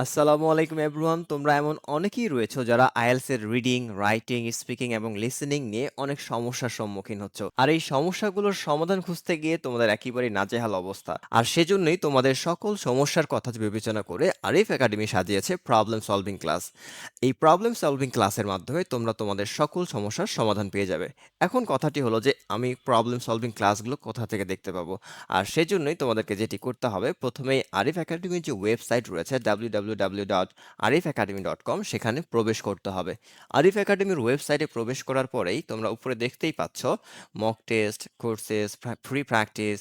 আসসালামু আলাইকুম এভরিওয়ান। তোমরা এমন অনেকেই রয়েছো যারা আইএলটিএস এর রিডিং, রাইটিং, স্পিকিং এবং লিসেনিং নিয়ে অনেক সমস্যার সম্মুখীন হচ্ছ। আর এই সমস্যাগুলোর সমাধান খুঁজতে গিয়ে তোমাদের একেবারেই নাজেহাল অবস্থা। আর সেজন্যই তোমাদের সকল সমস্যার কথা বিবেচনা করে আরিফ একাডেমি সাজিয়েছে প্রবলেম সলভিং ক্লাস। এই প্রবলেম সলভিং ক্লাসের মাধ্যমে তোমরা তোমাদের সকল সমস্যার সমাধান পেয়ে যাবে। এখন কথাটি হলো যে আমি প্রবলেম সলভিং ক্লাসগুলো কোথা থেকে দেখতে পাবো? আর সেজন্যই তোমাদেরকে যেটি করতে হবে, প্রথমেই আরিফ একাডেমির যে ওয়েবসাইট রয়েছে www.arifacademy.com সেখানে প্রবেশ করতে হবে। আরিফ একাডেমির ওয়েবসাইটে প্রবেশ করার পরেই তোমরা উপরে দেখতেই পাচ্ছ mock test, courses, free practice,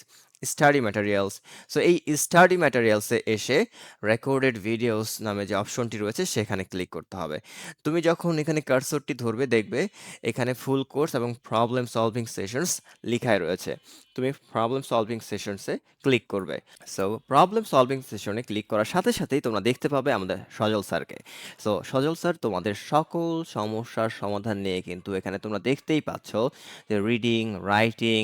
study materials. So এই স্টাডি ম্যাটেরিয়ালসে এসে রেকর্ডেড ভিডিওস নামে যে অপশনটি রয়েছে সেখানে ক্লিক করতে হবে। তুমি যখন এখানে কার্সরটি ধরবে দেখবে এখানে ফুল কোর্স এবং প্রবলেম সলভিং সেশনস লিখাই রয়েছে। তুমি প্রবলেম সলভিং সেশনসে ক্লিক করবে। সো প্রবলেম সলভিং সেশনে ক্লিক করার সাথে সাথেই তোমরা দেখতে পাবে আমাদের সজল স্যারকে। সো সজল স্যার তোমাদের সকল সমস্যার সমাধান নিয়ে কিন্তু এখানে তোমরা দেখতেই পাচ্ছ যে রিডিং, রাইটিং,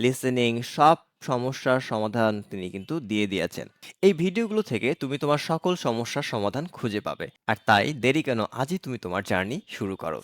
লিসেনিং সব সমস্যার সমাধান তিনি কিন্তু দিয়ে দিয়েছেন। এই ভিডিওগুলো থেকে তুমি তোমার সকল সমস্যার সমাধান খুঁজে পাবে। আর তাই দেরি কেন, আজই তুমি তোমার জার্নি শুরু করো।